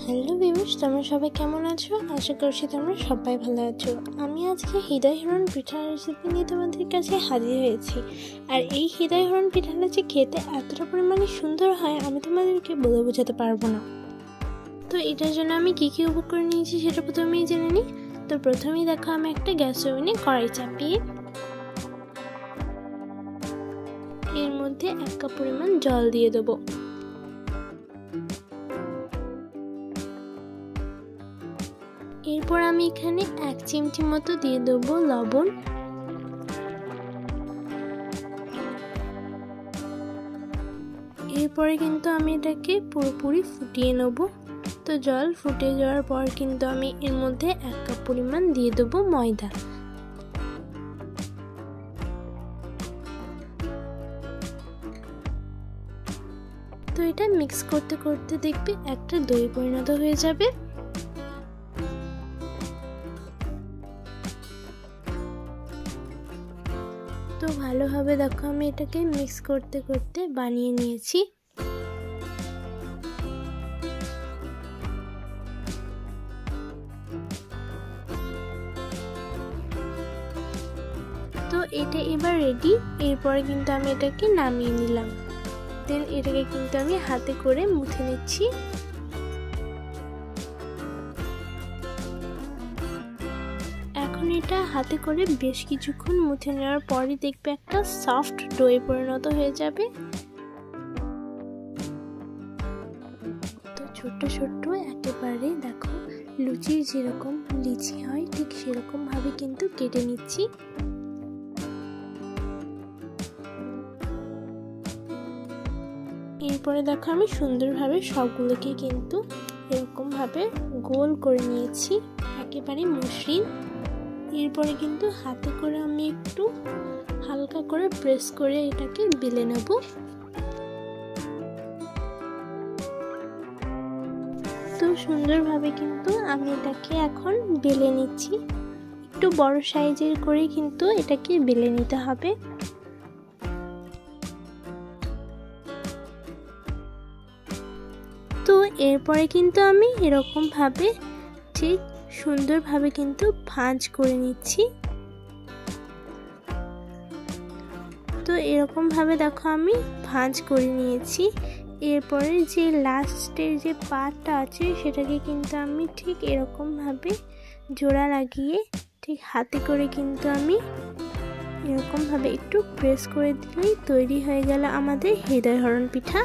Hello viewers, তোমরা সবাই কেমন আছো? আশা করছি তোমরা সবাই ভালো আছো। আমি আজকে হৃদয় হরণ পিঠার রেসিপি নিয়ে তোমাদের কাছে হাজির হয়েছি। আর এই হৃদয় হরণ পিঠাটা যে খেতে এতটা পরিমাণে সুন্দর হয় আমি তোমাদেরকে বলে বোঝাতে পারবো না। তো এটার জন্য আমি কী কী উপকরণ নিয়েছি সেটা প্রথমেই জেনে নিই। তো প্রথমেই দেখো, আমি একটা গ্যাস ওভেনে কড়াই চাপিয়ে এর মধ্যে 1 কাপ পরিমাণ জল দিয়ে দেবো। এরপর আমি এখানে 1 চিমটি মতো দিয়ে দেবো লবণ। এরপরে কিন্তু আমি এটাকে পুরোপুরি ফুটিয়ে নেব। তো জল ফুটে যাওয়ার পর কিন্তু আমি এর মধ্যে 1 কাপ পরিমাণ দিয়ে দেবো ময়দা। তো এটা মিক্স করতে করতে দেখবে একটা দই পরিণত হয়ে যাবে। তো ভালোভাবে দেখো আমি এটাকে মিক্স করতে করতে বানিয়ে নিয়েছি। তো এটা এবার রেডি। এরপরে কিন্তু আমি এটাকে নামিয়ে নিলাম। দেন এটাকে কিন্তু আমি হাতে করে মুথে নিচ্ছি। এখন এটা হাতে করে বেশ কিছুক্ষণ মুথে নেওয়ার পরই দেখবে একটা সফট ডোয়ে পরিণত হয়ে যাবে। তো ছোট্ট ছোট্ট একেবারে দেখো লুচির যেরকম লিচি হয় ঠিক সেরকম ভাবে কিন্তু কেটে নিচ্ছি। এরপরে দেখো আমি সুন্দরভাবে সবগুলোকে কিন্তু এরকম ভাবে গোল করে নিয়েছি, একেবারে মসৃণ। এরপরে কিন্তু হাতে করে আমি একটু হালকা করে প্রেস করে এটাকে বেলে নেব। তো সুন্দরভাবে কিন্তু আমি এটাকে এখন বেলে নিচ্ছি। একটু বড় সাইজের করে কিন্তু এটাকে বেলে নিতে হবে। তো এরপরে কিন্তু আমি এরকম ভাবে ঠিক সুন্দরভাবে কিন্তু ভাঁজ করে নিচ্ছি। তো এরকম ভাবে দেখো আমি ভাঁজ করে নিয়েছি। এরপরে যে লাস্টের যে পার্টটা আছে সেটাকে কিন্তু আমি ঠিক এরকম ভাবে জোড়া লাগিয়ে ঠিক হাতে করে কিন্তু আমি এরকম ভাবে একটু প্রেস করে দিলেই তৈরি হয়ে গেল আমাদের হৃদয় হরণ পিঠা।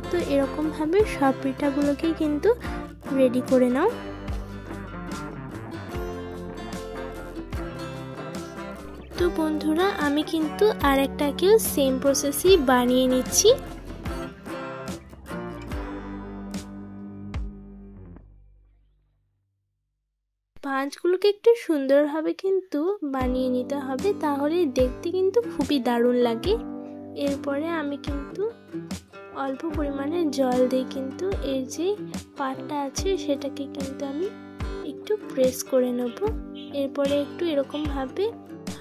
তো এরকম ভাবে সব পিঠাগুলোকে কিন্তু রেডি করে নাও। তো বন্ধুরা, আমি কিন্তু আরেকটাকেও সেম প্রসেসই বানিয়ে নিচ্ছি। ভাঁজগুলোকে একটু সুন্দরভাবে কিন্তু বানিয়ে নিতে হবে, তাহলে দেখতে কিন্তু খুবই দারুণ লাগে। এরপরে আমি কিন্তু অল্প পরিমাণে জল দিয়ে কিন্তু এর যে পাটটা আছে সেটাকে কিন্তু আমি একটু প্রেস করে নেব। এরপরে একটু এরকম ভাবে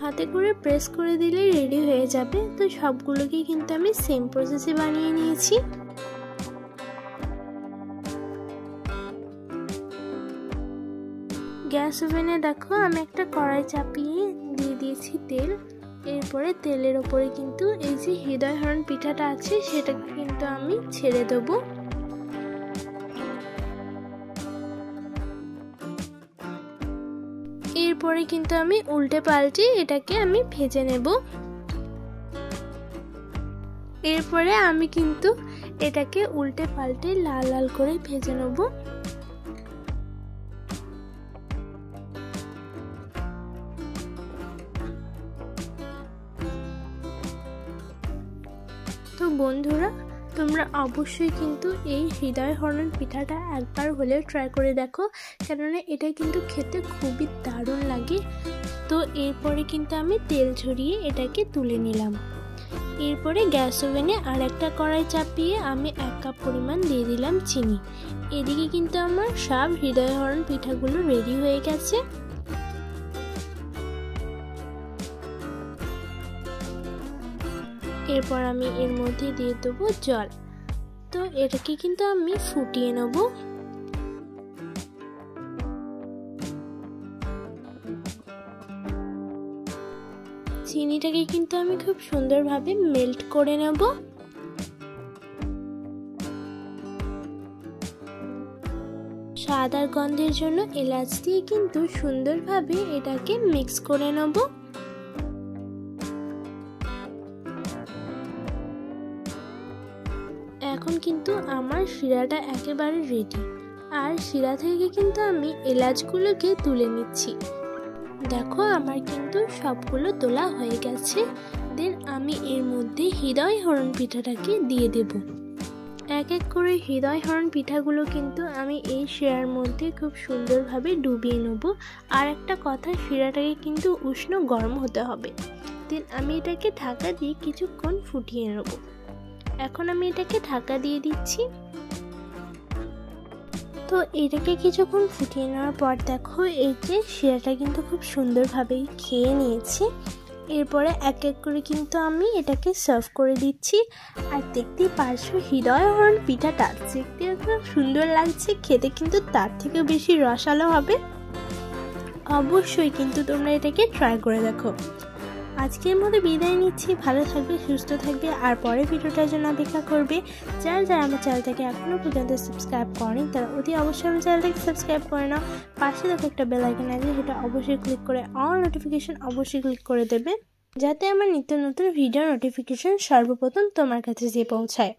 হাতে করে প্রেস করে দিলে রেডি হয়ে যাবে। তো সবগুলোকেই কিন্তু আমি সেম প্রসেসে বানিয়ে নিয়েছি। গ্যাস ওভেনে দেখো আমি একটা কড়াই চাপিয়ে দিয়ে দিয়েছি তেল। এরপরে তেলের ওপরে কিন্তু এই যে হৃদয় হরণ পিঠাটা আছে সেটাকে কিন্তু আমি ছেড়ে দেবো। এরপরে কিন্তু আমি উল্টে পাল্টে এটাকে আমি ভেজে নেব। এরপরে আমি কিন্তু এটাকে উল্টে পাল্টে লাল লাল করে ভেজে নেব। তো বন্ধুরা, তোমরা অবশ্যই কিন্তু এই হৃদয় হরণ পিঠাটা একবার হলেও ট্রাই করে দেখো, কেননা এটা কিন্তু খেতে খুবই দারুণ লাগে। তো এরপরে কিন্তু আমি তেল ঝরিয়ে এটাকে তুলে নিলাম। এরপরে গ্যাস ওভেনে আর একটা কড়াই চাপিয়ে আমি 1 কাপ পরিমাণ দিয়ে দিলাম চিনি। এদিকে কিন্তু আমার সব হৃদয় হরণ পিঠাগুলো রেডি হয়ে গেছে। এরপর আমি এর মধ্যে দিয়ে দেবো জল। তো এটাকে কিন্তু আমি ফুটিয়ে নেব। চিনিটাকে কিন্তু আমি খুব সুন্দরভাবে মেল্ট করে নেব। স্বাদ আর গন্ধের জন্য এলাচ দিয়ে কিন্তু সুন্দরভাবে এটাকে মিক্স করে নেব। এখন কিন্তু আমার শিরাটা একেবারে রেডি। আর শিরা থেকে কিন্তু আমি এলাচগুলোকে তুলে নিচ্ছি। দেখো আমার কিন্তু সবগুলো তোলা হয়ে গেছে। দেন আমি এর মধ্যে হৃদয় হরণ পিঠাটাকে দিয়ে দেব। এক এক করে হৃদয় হরণ পিঠাগুলো কিন্তু আমি এই শিরার মধ্যে খুব সুন্দরভাবে ডুবিয়ে নেব। আর একটা কথা, শিরাটাকে কিন্তু উষ্ণ গরম হতে হবে। দেন আমি এটাকে ঢাকা দিয়ে কিছুক্ষণ ফুটিয়ে নেব। এখন আমি এটাকে ঢাকা দিয়ে দিচ্ছি। তো এটাকে কিছুক্ষণ ফুটিয়ে নেওয়ার পর দেখো এই যে শিরাটা কিন্তু খুব সুন্দরভাবে খেয়ে নিয়েছি। এরপরে এক এক করে কিন্তু আমি এটাকে সার্ভ করে দিচ্ছি। আর দেখতেই পারছো হৃদয় হরণ পিঠাটা দেখতে খুব সুন্দর লাগছে, খেতে কিন্তু তার থেকে বেশি রসালো হবে। অবশ্যই কিন্তু তোমরা এটাকে ট্রাই করে দেখো। আজকের মতো বিদায় নিচ্ছি। ভালো থাকবে, সুস্থ থাকবে, আর পরের ভিডিওটার জন্য অপেক্ষা করবে। যারা আমার চ্যানেলটাকে এখনও পর্যন্ত সাবস্ক্রাইব করেনি তারা অতি অবশ্যই আমার চ্যানেলটাকে সাবস্ক্রাইব করে নাও। পাশে দেখো একটা বেল আইকন আছে, সেটা অবশ্যই ক্লিক করে অল নোটিফিকেশন অবশ্যই ক্লিক করে দেবে, যাতে আমার নিত্য নতুন ভিডিও নোটিফিকেশন সর্বপ্রথম তোমার কাছে যেয়ে পৌঁছায়।